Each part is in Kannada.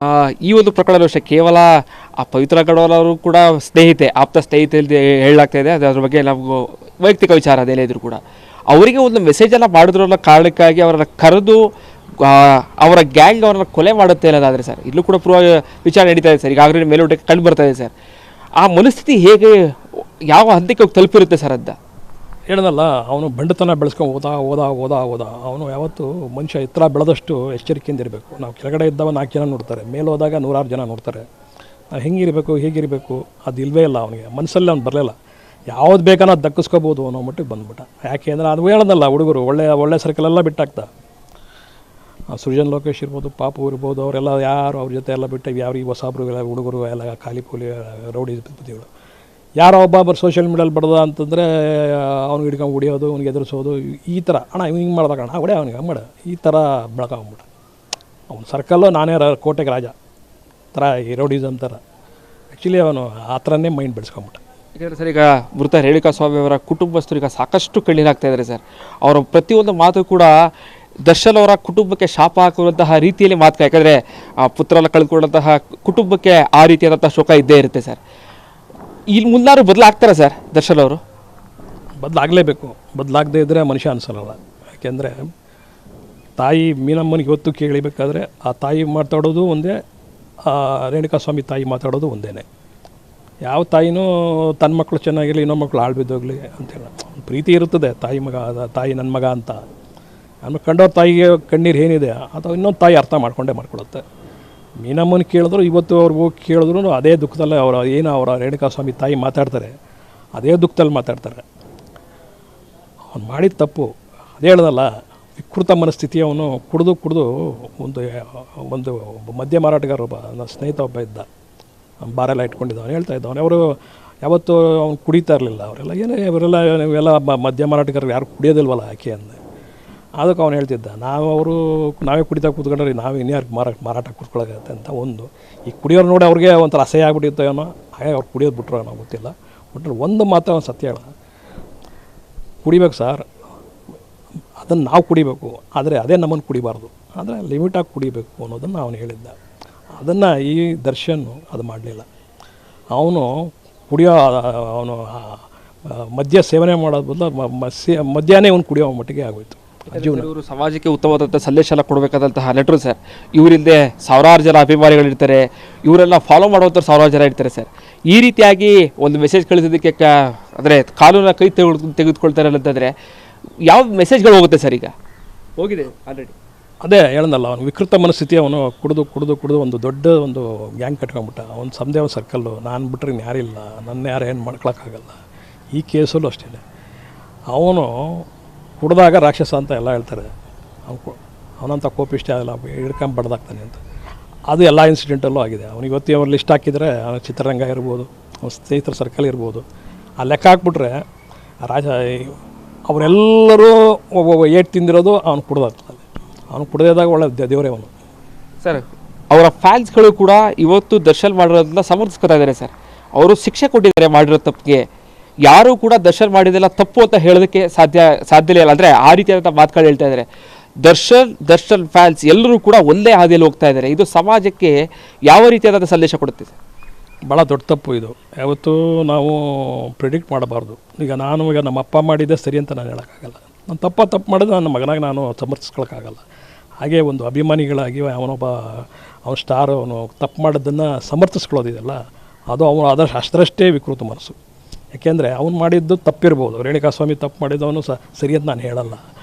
ಈ ಒಂದು ಪ್ರಕರಣದ ವಿಷಯ ಕೇವಲ ಆ ಪವಿತ್ರ ಗೌಡ ಅವರು ಕೂಡ ಆಪ್ತ ಸ್ನೇಹಿತೆ ಹೇಳಲಾಗ್ತಾ ಇದೆ. ಅದ್ರ ಬಗ್ಗೆ ನಾವು ವೈಯಕ್ತಿಕ ವಿಚಾರ ಅದೇನೇ ಇದ್ರು ಕೂಡ ಅವರಿಗೆ ಒಂದು ಮೆಸೇಜನ್ನು ಮಾಡಿದ್ರಲ್ಲ ಕಾರಣಕ್ಕಾಗಿ ಅವರನ್ನು ಕರೆದು ಅವರ ಗ್ಯಾಂಗ್ ಅವರನ್ನು ಕೊಲೆ ಮಾಡುತ್ತೆ ಅನ್ನೋದಾದರೆ ಸರ್, ಇಲ್ಲೂ ಕೂಡ ವಿಚಾರ ನಡೀತಾ ಇದೆ ಸರ್. ಈಗಾಗಲೇ ಮೇಲುಟಕ್ಕೆ ಕಂಡು ಬರ್ತಾ ಇದೆ ಸರ್. ಆ ಮನಸ್ಥಿತಿ ಹೇಗೆ ಯಾವ ಹಂತಕ್ಕೆ ತಲುಪಿರುತ್ತೆ ಸರ್ ಅಂತ ಹೇಳೋದಲ್ಲ. ಅವನು ಬಂಡತನ ಬೆಳೆಸ್ಕೊಂಡು ಓದ ಅವನು ಯಾವತ್ತು ಮನುಷ್ಯ ಎತ್ತರ ಬೆಳೆದಷ್ಟು ಎಚ್ಚರಿಕೆಯಿಂದ ಇರಬೇಕು. ನಾವು ಕೆಳಗಡೆ ಇದ್ದವ 4 ಜನ ನೋಡ್ತಾರೆ, ಮೇಲೆ ಹೋದಾಗ 106 ಜನ ನೋಡ್ತಾರೆ. ನಾವು ಹೆಂಗಿರಬೇಕು ಹೇಗಿರಬೇಕು ಅದು ಇಲ್ಲವೇ ಇಲ್ಲ. ಅವನಿಗೆ ಮನಸ್ಸಲ್ಲಿ ಅವ್ನು ಬರಲಿಲ್ಲ. ಯಾವ್ದು ಬೇಕನ್ನ ಅದು ದಕ್ಕಿಸ್ಕೋಬೋದು ಅನ್ನೋ ಮಟ್ಟಿಗೆ ಬಂದ್ಬಿಟ್ಟ. ಯಾಕೆ ಅಂದರೆ ಅದು ಹೇಳೋದಲ್ಲ, ಹುಡುಗರು ಒಳ್ಳೆ ಸರ್ಕಲೆಲ್ಲ ಬಿಟ್ಟಾಗ್ತಾ. ಸೃಜನ್ ಲೋಕೇಶ್ ಇರ್ಬೋದು, ಪಾಪು ಇರ್ಬೋದು, ಅವರೆಲ್ಲ ಯಾರು ಅವ್ರ ಜೊತೆ ಎಲ್ಲ ಬಿಟ್ಟು ಈ ಹೊಸಬ್ರು ಎಲ್ಲ ಹುಡುಗರು ಎಲ್ಲ ಖಾಲಿ ಪೋಲಿ ರೌಡಿ ಬುದ್ಧಿಗಳು ಯಾರೋ ಒಬ್ಬೊಬ್ಬರು ಸೋಷಿಯಲ್ ಮೀಡಿಯಲ್ಲಿ ಬಡ್ದ ಅಂತಂದರೆ ಅವ್ನಿಗೆ ಹಿಡ್ಕೊಂಡು ಹೊಡಿಯೋದು, ಅವ್ನಿಗೆ ಎದುರಿಸೋದು, ಈ ಥರ ಅಣ್ಣ ಹಿಂಗೆ ಮಾಡ್ದಾಗ ಅಣ್ಣ ಹೊಡೆ ಅವ್ನಿಗೆ ಮಾಡ ಈ ಥರ ಬೆಳಕಾಗ್ಬಿಟ್ಟ. ಅವ್ನು ಸರ್ಕಲ್ಲು ನಾನೇ ಕೋಟೆಗೆ ರಾಜ ಥರ ಈ ರೌಡಿಸಮ್ ಥರ. ಆ್ಯಕ್ಚುಲಿ ಅವನು ಆ ಥರನೇ ಮೈಂಡ್ ಬೆಳೆಸ್ಕೊಂಬಿಟ್ಟ. ಯಾಕಂದರೆ ಸರ್, ಈಗ ಮೃತ ರೇಣುಕಾ ಸ್ವಾಮಿ ಅವರ ಕುಟುಂಬಸ್ಥರು ಈಗ ಸಾಕಷ್ಟು ಕಣ್ಣೀರಾಗ್ತಾ ಇದ್ದಾರೆ ಸರ್. ಅವರ ಪ್ರತಿಯೊಂದು ಮಾತು ಕೂಡ ದರ್ಶನ್ ಅವರ ಕುಟುಂಬಕ್ಕೆ ಶಾಪ ಹಾಕುವಂತಹ ರೀತಿಯಲ್ಲಿ ಮಾತು. ಯಾಕಂದರೆ ಆ ಪುತ್ರನ ಕಳೆದುಕೊಂಡಂತಹ ಕುಟುಂಬಕ್ಕೆ ಆ ರೀತಿಯಾದಂಥ ಶೋಕ ಇದ್ದೇ ಇರುತ್ತೆ ಸರ್. ಇಲ್ಲಿ ಮುಂದಾರು ಬದಲಾಗ್ತಾರೆ ಸರ್ ದರ್ಶನ್ ಅವರು? ಬದಲಾಗಲೇಬೇಕು. ಬದಲಾಗದೇ ಇದ್ದರೆ ಮನುಷ್ಯ ಅನಿಸಲ್ಲ. ಯಾಕೆಂದರೆ ತಾಯಿ ಮೀನಮ್ಮನಿಗೆ ಇವತ್ತು ಕೇಳಿಬೇಕಾದ್ರೆ ಆ ತಾಯಿ ಮಾತಾಡೋದು ಒಂದೇ, ರೇಣುಕಾ ಸ್ವಾಮಿ ತಾಯಿ ಮಾತಾಡೋದು ಒಂದೇ. ಯಾವ ತಾಯಿನೂ ತನ್ನ ಮಕ್ಕಳು ಚೆನ್ನಾಗಿರಲಿ, ಇನ್ನೊಂದು ಮಕ್ಕಳು ಬಿದ್ದೋಗಲಿ ಅಂತೇಳಿ ಪ್ರೀತಿ ಇರುತ್ತದೆ. ತಾಯಿ ಮಗ, ತಾಯಿ ನನ್ನ ಮಗ ಅಂತ. ಆಮೇಲೆ ಕಂಡವ್ರ ತಾಯಿಗೆ ಕಣ್ಣೀರು ಏನಿದೆ ಅಥವಾ ಇನ್ನೊಂದು ತಾಯಿ ಅರ್ಥ ಮಾಡ್ಕೊಳ್ಳುತ್ತೆ. ಮೀನಮ್ಮನ ಕೇಳಿದ್ರು, ಇವತ್ತು ಅವ್ರಿಗೆ ಹೋಗಿ ಕೇಳಿದ್ರು ಅದೇ ದುಃಖದಲ್ಲೇ ಅವರ ರೇಣುಕಾ ಸ್ವಾಮಿ ತಾಯಿ ಮಾತಾಡ್ತಾರೆ, ಅದೇ ದುಃಖದಲ್ಲಿ ಮಾತಾಡ್ತಾರೆ. ಅವ್ನು ಮಾಡಿದ ತಪ್ಪು ಅದೇ ಹೇಳ್ದಲ್ಲ, ವಿಕೃತ ಮನಸ್ಥಿತಿ. ಅವನು ಕುಡಿದು ಒಂದು ಮದ್ಯ ಮಾರಾಟಗಾರ ನನ್ನ ಸ್ನೇಹಿತ ಒಬ್ಬ ಇದ್ದ, ಬಾರೆಲ್ಲ ಇಟ್ಕೊಂಡಿದ್ದ. ಅವನು ಹೇಳ್ತಾ ಇದ್ದ, ಅವರು ಯಾವತ್ತೂ ಅವ್ನು ಕುಡಿತಾ ಇರಲಿಲ್ಲ. ಅವರೆಲ್ಲ ಇವರೆಲ್ಲ ಮದ್ಯ ಮಾರಾಟಗಾರರು ಯಾರು ಕುಡಿಯೋದಿಲ್ವಲ್ಲ ಯಾಕೆ ಅಂದೆ. ಅದಕ್ಕೆ ಅವನು ಹೇಳ್ತಿದ್ದ, ನಾವೇ ಕುಡಿತಾ ಕೂತ್ಕೊಂಡ್ರೆ ನಾವು ಇನ್ಯಾರು ಮಾರಾಟ ಕೂತ್ಕೊಳ್ಳೋಗತ್ತೆ ಅಂತ. ಒಂದು ಈ ಕುಡಿಯೋರು ನೋಡಿ ಅವ್ರಿಗೆ ಒಂಥರ ಅಸಹ್ಯ ಆಗ್ಬಿಟ್ಟಿತ್ತು ಏನೋ, ಹಾಗೆ ಅವ್ರು ಕುಡಿಯೋದು ಬಿಟ್ಟರು ಅನ್ನೋ ಗೊತ್ತಿಲ್ಲ. ಬಿಟ್ಟರೆ ಒಂದು ಮಾತ್ರ ಅವ್ನು ಸತ್ಯ ಹೇಳ, ಕುಡಿಬೇಕು ಸರ್, ಅದನ್ನು ನಾವು ಕುಡಿಬೇಕು, ಆದರೆ ಅದೇ ನಮ್ಮನ್ನು ಕುಡಿಬಾರ್ದು, ಆದರೆ ಲಿಮಿಟಾಗಿ ಕುಡಿಬೇಕು ಅನ್ನೋದನ್ನು ಅವನು ಹೇಳಿದ್ದ. ಅದನ್ನು ಈ ದರ್ಶನ್ ಅದು ಮಾಡಲಿಲ್ಲ. ಅವನು ಮದ್ಯ ಸೇವನೆ ಮಾಡೋದು ಬದಲು ಮದ್ಯನೇ ಅವ್ನು ಕುಡಿಯೋ ಮಟ್ಟಿಗೆ ಆಗೋಯ್ತು. ಇವರು ಸಮಾಜಕ್ಕೆ ಉತ್ತಮವಾದಂಥ ಸಂದೇಶ ಎಲ್ಲ ಕೊಡಬೇಕಾದಂತಹ ನಟರು ಸರ್. ಇವರಿಂದ ಸಾವಿರಾರು ಜನ ಅಭಿಮಾನಿಗಳಿರ್ತಾರೆ, ಇವರೆಲ್ಲ ಫಾಲೋ ಮಾಡುವಂಥ ಸಾವಿರಾರು ಜನ ಇರ್ತಾರೆ ಸರ್. ಈ ರೀತಿಯಾಗಿ ಒಂದು ಮೆಸೇಜ್ ಕಳಿಸೋದಕ್ಕೆ ಅಂದರೆ ಕಾನೂನ ಕೈ ತೆಗೆದುಕೊಳ್ತಾರೆ ಅಂತಂದರೆ ಯಾವ ಮೆಸೇಜ್ಗಳು ಹೋಗುತ್ತೆ ಸರ್? ಈಗ ಹೋಗಿದೆ ಆಲ್ರೆಡಿ. ಅದೇ ಹೇಳೋದಲ್ಲ, ಅವನು ವಿಕೃತ ಮನಸ್ಥಿತಿ. ಅವನು ಕುಡಿದು ಒಂದು ದೊಡ್ಡ ಒಂದು ಗ್ಯಾಂಗ್ ಕಟ್ಕೊಂಡ್ಬಿಟ್ಟ. ಅವ್ನು ಸಮದೇ ಒಂದು ಸರ್ಕಲ್ಲು, ನಾನು ಬಿಟ್ಟರೆ ಯಾರಿಲ್ಲ, ನನ್ನ ಯಾರು ಏನು ಮಾಡ್ಕೊಳಕ್ಕಾಗಲ್ಲ. ಈ ಕೇಸಲ್ಲೂ ಅಷ್ಟೇ. ಅವನು ಕುಡ್ದಾಗ ರಾಕ್ಷಸ ಅಂತ ಎಲ್ಲ ಹೇಳ್ತಾರೆ. ಅವನಂತ ಕೋಪಿಷ್ಟ ಎಲ್ಲ ಹಿಡ್ಕೊಂಡು ಬಡ್ದಾಗ್ತಾನೆ ಅಂತ. ಅದು ಎಲ್ಲ ಇನ್ಸಿಡೆಂಟಲ್ಲೂ ಆಗಿದೆ. ಅವನಿಗೆ ಇವತ್ತು ಅವ್ರು ಲಿಸ್ಟ್ ಹಾಕಿದರೆ ಚಿತ್ರರಂಗ ಇರ್ಬೋದು, ಅವ್ನ ಸ್ನೇಹಿತರ ಸರ್ಕಲ್ ಇರ್ಬೋದು, ಆ ಲೆಕ್ಕ ಹಾಕ್ಬಿಟ್ರೆ ಅವರೆಲ್ಲರೂ ಏಟ್ ತಿಂದಿರೋದು ಅವ್ನು ಕುಡ್ದಾಗ್ತದೆ. ಅವನು ಕುಡ್ದಾಗ ಒಳ್ಳೆ ದೇವರೇ ಅವನು ಸರ್. ಅವರ ಫ್ಯಾನ್ಸ್ಗಳು ಕೂಡ ಇವತ್ತು ದರ್ಶನ್ ಮಾಡಿರೋದನ್ನ ಸಮರ್ಥಿಸ್ಕೊತಾ ಇದ್ದಾರೆ ಸರ್. ಅವರು ಶಿಕ್ಷೆ ಕೊಟ್ಟಿದ್ದಾರೆ ಮಾಡಿರೋ ತಪ್ಪಿಗೆ. ಯಾರೂ ಕೂಡ ದರ್ಶನ್ ಮಾಡಿದೆಲ್ಲ ತಪ್ಪು ಅಂತ ಹೇಳೋದಕ್ಕೆ ಸಾಧ್ಯನೇ ಇಲ್ಲ. ಅಂದರೆ ಆ ರೀತಿಯಾದಂಥ ಮಾತುಗಳು ಹೇಳ್ತಾ ಇದ್ದಾರೆ. ದರ್ಶನ್ ಫ್ಯಾನ್ಸ್ ಎಲ್ಲರೂ ಕೂಡ ಒಂದೇ ಹಾದಿಯಲ್ಲಿ ಹೋಗ್ತಾ ಇದ್ದಾರೆ. ಇದು ಸಮಾಜಕ್ಕೆ ಯಾವ ರೀತಿಯಾದಂಥ ಸಂದೇಶ ಕೊಡುತ್ತೆ ಸರ್? ಭಾಳ ದೊಡ್ಡ ತಪ್ಪು ಇದು. ಯಾವತ್ತೂ ನಾವು ಪ್ರಿಡಿಕ್ಟ್ ಮಾಡಬಾರ್ದು. ಈಗ ನಮ್ಮ ಅಪ್ಪ ಮಾಡಿದ್ದೆ ಸರಿ ಅಂತ ನಾನು ಹೇಳೋಕ್ಕಾಗಲ್ಲ. ನಾನು ತಪ್ಪು ಮಾಡಿದ್ರೆ ನನ್ನ ಮಗನಾಗಿ ನಾನು ಸಮರ್ಥಿಸ್ಕೊಳಕ್ಕಾಗಲ್ಲ. ಹಾಗೆ ಒಂದು ಅಭಿಮಾನಿಗಳಾಗಿ ಅವನ ಸ್ಟಾರ್ ಅವನು ತಪ್ಪು ಮಾಡೋದನ್ನು ಸಮರ್ಥಿಸ್ಕೊಳ್ಳೋದಿದೆಯಲ್ಲ, ಅದು ಅವನು ಅಷ್ಟರಷ್ಟೇ ವಿಕೃತ ಮನಸ್ಸು. ಯಾಕೆಂದರೆ ಅವ್ನು ಮಾಡಿದ್ದು ತಪ್ಪಿರ್ಬೋದು. ರೇಣುಕಾ ಸ್ವಾಮಿ ತಪ್ಪು ಮಾಡಿದ್ದವನು ಸರಿ ಅಂತ ನಾನು ಹೇಳಲ್ಲ.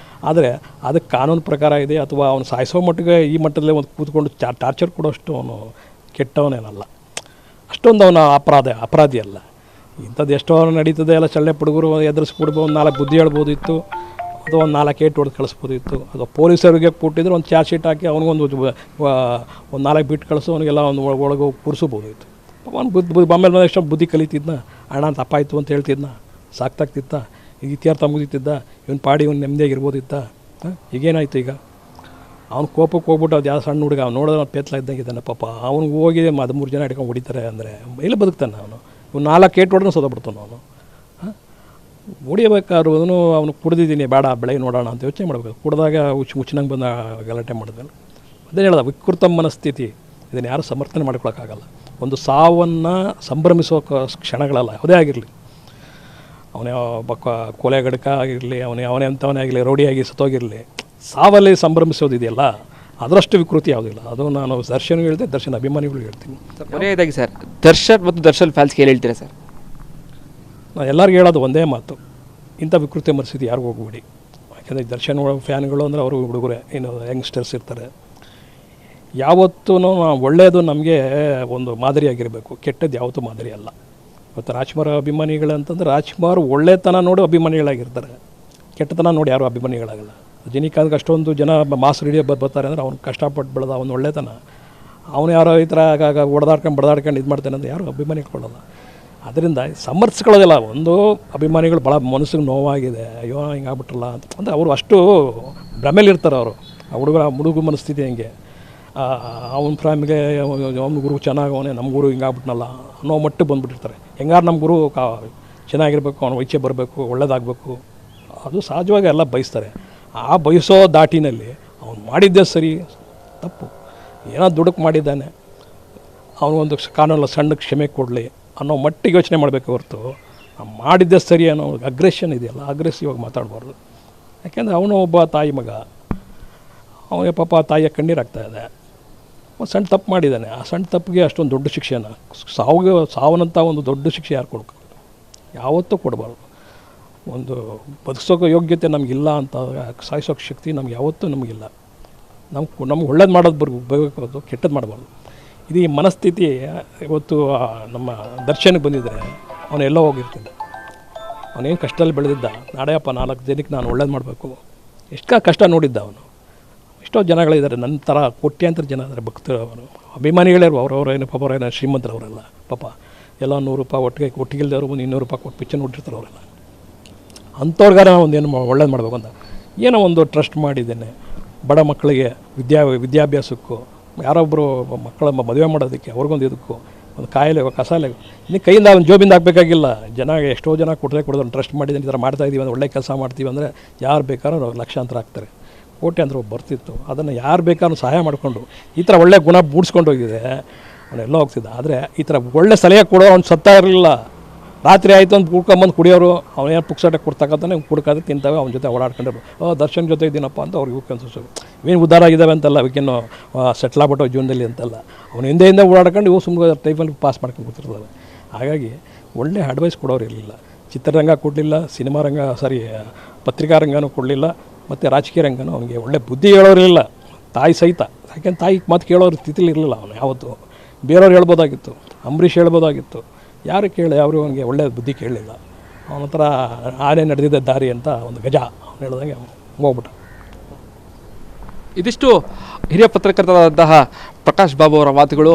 ಆದರೆ ಅದಕ್ಕೆ ಕಾನೂನು ಪ್ರಕಾರ ಇದೆ. ಅಥವಾ ಅವನು ಸಾಯಿಸೋ ಮಟ್ಟಿಗೆ ಈ ಮಟ್ಟದಲ್ಲೇ ಒಂದು ಕೂತ್ಕೊಂಡು ಟಾರ್ಚರ್ ಕೊಡೋಷ್ಟು ಅವನು ಕೆಟ್ಟವನೇನಲ್ಲ. ಅಷ್ಟೊಂದು ಅವನ ಅಪರಾಧಿ ಅಲ್ಲ. ಇಂಥದ್ದು ಎಷ್ಟೋ ನಡೀತದೆ ಎಲ್ಲ. ಚಳ್ಳೆ ಹುಡುಗರು ಎದುರಿಸ್ಬಿಡ್ಬೋದು, ಒಂದು 4 ಬುದ್ಧಿ ಹೇಳ್ಬೋದಿತ್ತು, ಅಥವಾ ಒಂದು 4 ಏಟು ಹೊಡೆದು ಕಳಿಸ್ಬೋದಿತ್ತು. ಅಥವಾ ಪೊಲೀಸರಿಗೆ ಕೊಟ್ಟಿದ್ರೆ ಒಂದು ಚಾರ್ಜ್ ಶೀಟ್ ಹಾಕಿ ಅವನಿಗೊಂದು 4 ಬಿಟ್ಟು ಕಳಿಸೋ, ಅವನಿಗೆಲ್ಲ ಒಂದು ಒಳಗೆ ಕೂರಿಸ್ಬೋದಿತ್ತು. ಅವನು ಆಮೇಲೆ ಎಷ್ಟು ಬುದ್ಧಿ ಕಲಿತಿದ್ನ, ಅಣ್ಣ ಅಂತ ತಪ್ಪಾಯಿತು ಅಂತ ಹೇಳ್ತಿದ್ನ, ಸಾಕ್ತಾಗ್ತಿತ್ತ, ಈಗ ಇತ್ಯರ್ಥ ಮುಗಿತಿದ್ದ, ಇವನು ಪಾಡಿ ಇವನು ನೆಮ್ಮದಿಯಾಗಿರ್ಬೋದಿತ್ತ. ಈಗೇನಾಯ್ತು? ಈಗ ಅವ್ನು ಕೋಪಕ್ಕೆ ಹೋಗ್ಬಿಟ್ಟು ಅದು ಯಾವ ಸಣ್ಣ ಹುಡುಗ ಅವ್ನು ನೋಡೋದು ಪೇತ್ಲ ಇದ್ದಂಗಿದ್ದಾನೆ ಪಾಪ. ಅವ್ನಿಗೆ ಹೋಗಿ 13 ಜನ ಹಿಡ್ಕೊಂಡು ಹೊಡಿತಾರೆ ಅಂದರೆ ಎಲ್ಲಿ ಬದುಕ್ತಾನೆ ಅವನು? ಇವ್ನು 4 ಏಟು ಹೊಡೆದು ಸೋತಬಿಡ್ತಾನೆ ಅವನು. ಹೊಡಿಬೇಕಾದ್ರು ಅವನು ಕುಡ್ದಿದ್ದೀನಿ, ಬೇಡ ಬೆಳಗ್ಗೆ ನೋಡೋಣ ಅಂತ ಯೋಚನೆ ಮಾಡಬೇಕು. ಕುಡ್ದಾಗ ಹುಚ್ಚಿನಂಗೆ ಬಂದು ಗಲಾಟೆ ಮಾಡಿದ್ಮೇಲೆ ಅದೇ ಹೇಳ್ದ, ವಿಕೃತ ಮನಸ್ಥಿತಿ ಇದನ್ನು ಯಾರು ಸಮರ್ಥನೆ ಮಾಡ್ಕೊಳಕ್ಕಾಗಲ್ಲ. ಒಂದು ಸಾವನ್ನು ಸಂಭ್ರಮಿಸೋ ಕ್ಷಣಗಳಲ್ಲ ಯಾವುದೇ ಆಗಿರಲಿ, ಅವನೇ ಕೊಲೆ ಗಡಕ ಆಗಿರಲಿ, ಅವನೇ ಅಂಥವನೇ ಆಗಲಿ, ರೌಡಿಯಾಗಿ ಸತ್ತೋಗಿರಲಿ, ಸಾವಲ್ಲಿ ಸಂಭ್ರಮಿಸೋದಿದೆಯಲ್ಲ ಅದರಷ್ಟು ವಿಕೃತಿ ಯಾವುದಿಲ್ಲ. ಅದು ನಾನು ದರ್ಶನ್ ಹೇಳಿದೆ, ದರ್ಶನ್ ಅಭಿಮಾನಿಗಳು ಹೇಳ್ತೀನಿ. ಕೊನೆಯದಾಗಿ ಸರ್, ದರ್ಶನ್ ಮತ್ತು ದರ್ಶನ್ ಫ್ಯಾನ್ಸ್ಗೆ ಏನು ಹೇಳ್ತೀರಾ ಸರ್? ನಾನು ಎಲ್ಲರಿಗೂ ಹೇಳೋದು ಒಂದೇ ಮಾತು, ಇಂಥ ವಿಕೃತಿ ಮನಸ್ಥಿತಿ ಯಾರಿಗೂ ಹೋಗ್ಬೇಡಿ. ಯಾಕೆಂದರೆ ದರ್ಶನ್ ಫ್ಯಾನ್ಗಳು ಅಂದರೆ ಅವರು ಹುಡುಗರೆ, ಇನ್ನು ಯಂಗ್ಸ್ಟರ್ಸ್ ಇರ್ತಾರೆ. ಯಾವತ್ತೂ ಒಳ್ಳೆಯದು ನಮಗೆ ಒಂದು ಮಾದರಿಯಾಗಿರಬೇಕು, ಕೆಟ್ಟದ್ದು ಯಾವತ್ತೂ ಮಾದರಿ ಅಲ್ಲ. ಇವತ್ತು ರಾಜ್ಕುಮಾರ್ ಅಭಿಮಾನಿಗಳು ಅಂತಂದ್ರೆ ರಾಜ್ಕುಮಾರ್ ಒಳ್ಳೆತನ ನೋಡಿ ಅಭಿಮಾನಿಗಳಾಗಿರ್ತಾರೆ, ಕೆಟ್ಟತನ ನೋಡಿ ಯಾರು ಅಭಿಮಾನಿಗಳಾಗಲ್ಲ. ರಜನಿಕಾಂತ್ಗೆ ಅಷ್ಟೊಂದು ಜನ ಮಾಸ್ ರೇಡಿಯೋ ಬರ್ತಾರೆ ಅಂದರೆ ಅವ್ನು ಕಷ್ಟಪಟ್ಟು ಬೆಳೆದ ಅವನು ಒಳ್ಳೆತನ. ಅವನು ಯಾರೋ ಈ ಥರ ಬಡದಾಡ್ಕೊಂಡು ಇದು ಮಾಡ್ತಾನೆ ಅಂತ ಯಾರು ಅಭಿಮಾನಿಗಳಲ್ಲ. ಅದರಿಂದ ಸಮರ್ಥಿಸ್ಕೊಳ್ಳೋದಿಲ್ಲ. ಒಂದು ಅಭಿಮಾನಿಗಳು ಭಾಳ ಮನಸ್ಸಿಗೆ ನೋವಾಗಿದೆ, ಅಯ್ಯೋ ಹಿಂಗಾಗ್ಬಿಟ್ರಲ್ಲ ಅಂತ, ಅಂದರೆ ಅವರು ಅಷ್ಟು ಭ್ರಮೇಲಿರ್ತಾರೆ. ಅವರು ಹುಡುಗ ಮನಸ್ಥಿತಿ ಹೆಂಗೆ, ಅವನ ಫ್ಯಾಮಿಲಿ ಅವನ ಗುರು ಚೆನ್ನಾಗವನೇ, ನಮ್ಮ ಗುರು ಹಿಂಗಾಗ್ಬಿಟ್ನಲ್ಲ ಅನ್ನೋ ಮಟ್ಟಿಗೆ ಬಂದುಬಿಟ್ಟಿರ್ತಾರೆ. ಹೆಂಗಾರು ನಮ್ಮ ಗುರು ಚೆನ್ನಾಗಿರ್ಬೇಕು, ಅವನ ಇಚ್ಛೆ ಬರಬೇಕು, ಒಳ್ಳೇದಾಗಬೇಕು, ಅದು ಸಹಜವಾಗಿ ಎಲ್ಲ ಬಯಸ್ತಾರೆ. ಆ ಬಯಸೋ ದಾಟಿನಲ್ಲಿ ಅವನು ಮಾಡಿದ್ದೇ ಸರಿ ತಪ್ಪು, ಏನೋ ದುಡುಕು ಮಾಡಿದ್ದಾನೆ, ಅವನಿಗೊಂದು ಕಾನೂನು ಸಣ್ಣ ಕ್ಷಮೆ ಕೊಡಲಿ ಅನ್ನೋ ಮಟ್ಟಿಗೆ ಯೋಚನೆ ಮಾಡಬೇಕು ಹೊರತು ಮಾಡಿದ್ದೇ ಸರಿ ಅನ್ನೋ ಅಗ್ರೆಷನ್ ಇದೆಯಲ್ಲ, ಅಗ್ರೆಸಿವ್ ಆಗಿ ಮಾತಾಡಬಾರ್ದು. ಯಾಕೆಂದರೆ ಅವನು ಒಬ್ಬ ತಾಯಿ ಮಗ, ಅವನಿಗೆ ಪಾಪ ತಾಯಿಯ ಕಣ್ಣೀರಾಗ್ತಾಯಿದೆ, ಒಂದು ಸಣ್ಣ ತಪ್ಪು ಮಾಡಿದ್ದಾನೆ. ಆ ಸಣ್ಣ ತಪ್ಪಿಗೆ ಅಷ್ಟೊಂದು ದೊಡ್ಡ ಶಿಕ್ಷೆನ, ಸಾವನಂಥ ಒಂದು ದೊಡ್ಡ ಶಿಕ್ಷೆ ಯಾರು ಕೊಡ್ಬೇಕು, ಯಾವತ್ತೂ ಕೊಡಬಾರ್ದು. ಒಂದು ಬದುಕಿಸೋಕೆ ಯೋಗ್ಯತೆ ನಮಗಿಲ್ಲ ಅಂತ ಸಾಯಿಸೋಕೆ ಶಕ್ತಿ ನಮ್ಗೆ ಯಾವತ್ತೂ ನಮಗಿಲ್ಲ. ನಮ್ಗೆ ಒಳ್ಳೇದು ಮಾಡೋದು ಬರಬೇಕು, ಕೆಟ್ಟದ್ದು ಮಾಡಬಾರ್ದು. ಇದು ಈ ಮನಸ್ಥಿತಿ ಇವತ್ತು ನಮ್ಮ ದರ್ಶನಕ್ಕೆ ಬಂದಿದ್ದರೆ ಅವನೆಲ್ಲೋ ಹೋಗಿರ್ತಾನೆ. ಅವನೇನು ಕಷ್ಟದಲ್ಲಿ ಬೆಳೆದಿದ್ದ, ನಾಳೆಯಪ್ಪ 4 ಜನಕ್ಕೆ ನಾನು ಒಳ್ಳೇದು ಮಾಡಬೇಕು, ಎಷ್ಟು ಕಷ್ಟ ನೋಡಿದ್ದ ಅವನು. ಎಷ್ಟೋ ಜನಗಳಿದ್ದಾರೆ ನನ್ನ ಥರ, ಕೋಟ್ಯಾಂತರ ಜನ ಇದ್ದಾರೆ ಭಕ್ತರು, ಅವರು ಅಭಿಮಾನಿಗಳೇ ಅವ್ರವ್ರೇನು ಪಾಪ, ಅವರೇನು ಶ್ರೀಮಂತರವರೆಲ್ಲ ಪಾಪ, ಎಲ್ಲ 100 ರೂಪಾಯಿ ಒಟ್ಟಿಗಿಲ್ದವರು ಒಂದು 200 ರೂಪಾಯಿ ಕೊಟ್ಟು ಪಿಕ್ಚರ್ ನೋಡಿರ್ತಾರೆ ಅವರೆಲ್ಲ. ಅಂಥವ್ರಿಗಾರ ಒಂದು ಏನು ಒಳ್ಳೇದು ಮಾಡಬೇಕು ಅಂತ ಏನೋ ಒಂದು ಟ್ರಸ್ಟ್ ಮಾಡಿದ್ದೇನೆ. ಬಡ ಮಕ್ಕಳಿಗೆ ವಿದ್ಯಾಭ್ಯಾಸಕ್ಕೂ, ಯಾರೊಬ್ಬರು ಮಕ್ಕಳ ಮದುವೆ ಮಾಡೋದಕ್ಕೆ, ಅವ್ರಿಗೊಂದು ಇದಕ್ಕೂ, ಒಂದು ಕಾಯಿಲೆ ಕಸಾಲೆ ಇನ್ನು ಕೈಯಿಂದ ಒಂದು ಜೋಬಿಂದ ಹಾಕಬೇಕಾಗಿಲ್ಲ. ಎಷ್ಟೋ ಜನ ಕೊಡೋದು ಟ್ರಸ್ಟ್ ಮಾಡಿದ್ದೀನಿ, ಈ ಥರ ಮಾಡ್ತಾಯಿದ್ದೀವಿ ಅಂದರೆ, ಒಳ್ಳೆ ಕೆಲಸ ಮಾಡ್ತೀವಿ ಅಂದರೆ ಯಾರು ಬೇಕಾದ್ರೂ ಲಕ್ಷಾಂತರ ಆಗ್ತಾರೆ, ಕೋಟ್ಯಾಂತರ ಬರ್ತಿತ್ತು. ಅದನ್ನು ಯಾರು ಬೇಕಾದ್ರೂ ಸಹಾಯ ಮಾಡಿಕೊಂಡು ಈ ಥರ ಒಳ್ಳೆ ಗುಣ ಮೂಡಿಸ್ಕೊಂಡು ಹೋಗಿದೆ, ಅವನೆಲ್ಲ ಹೋಗ್ತಿದ್ದ. ಆದರೆ ಈ ಥರ ಒಳ್ಳೆ ಸಲಹೆ ಕೊಡೋ ಅವ್ನು ಸತ್ತಾ ಇರಲಿಲ್ಲ. ರಾತ್ರಿ ಆಯಿತು ಅಂತ ಕುಡ್ಕೊಂಬಂದು ಕುಡಿಯೋರು, ಅವನೇನು ಪುಕ್ಸಟ್ಟೆ ಕೊಡ್ತಕ್ಕಂತಾನೆ ಕುಡ್ಕಾದ್ರೆ ತಿಂತಾವೆ, ಅವನ ಜೊತೆ ಓಡಾಡ್ಕೊಂಡಿರು, ದರ್ಶನ್ ಜೊತೆ ಇದ್ದೀನಪ್ಪ ಅಂತ ಅವ್ರಿಗೆ ಅನ್ಸೋದು. ಇವೇನು ಉದ್ಧಾರ ಆಗಿದ್ದಾವೆ ಅಂತಲ್ಲ, ಅವಕ್ಕೇನು ಸೆಟ್ಲ್ ಆಗ್ಬಿಟ್ಟೋ ಜೀವನದಲ್ಲಿ ಅಂತಲ್ಲ, ಅವನು ಹಿಂದೆ ಓಡಾಡ್ಕೊಂಡು ಇವು ಸುಮ್ಮನೆ ಟೈಮಲ್ಲಿ ಪಾಸ್ ಮಾಡ್ಕೊಂಡು ಕೂತಿರ್ತವೆ. ಹಾಗಾಗಿ ಒಳ್ಳೆ ಅಡ್ವೈಸ್ ಕೊಡೋರು ಇರಲಿಲ್ಲ. ಚಿತ್ರರಂಗ ಕೊಡಲಿಲ್ಲ, ಪತ್ರಿಕಾ ರಂಗನೂ ಕೊಡಲಿಲ್ಲ, ಮತ್ತು ರಾಜಕೀಯ ರಂಗನೂ ಅವನಿಗೆ ಒಳ್ಳೆ ಬುದ್ಧಿ ಹೇಳೋರಿಲ್ಲ. ತಾಯಿ ಸಹಿತ, ಯಾಕೆಂದ್ರೆ ತಾಯಿ ಮಾತು ಕೇಳೋರು ಸ್ಥಿತಿಲಿ ಇರಲಿಲ್ಲ ಅವನು ಯಾವತ್ತು. ಬೇರೆಯವ್ರು ಹೇಳ್ಬೋದಾಗಿತ್ತು, ಅಂಬರೀಷ್ ಹೇಳ್ಬೋದಾಗಿತ್ತು, ಯಾರು ಅವರು ಅವನಿಗೆ ಒಳ್ಳೆ ಬುದ್ಧಿ ಕೇಳಲಿಲ್ಲ. ಅವನ ಹತ್ರ ಆನೆ ನಡೆದಿದ್ದ ದಾರಿ ಅಂತ ಒಂದು ಗಜ ಅವನು ಹೇಳ್ದಂಗೆ ಹೋಗ್ಬಿಟ್ಟ. ಇದಿಷ್ಟು ಹಿರಿಯ ಪತ್ರಕರ್ತರಾದಂತಹ ಪ್ರಕಾಶ್ ಬಾಬು ಅವರ ಮಾತುಗಳು.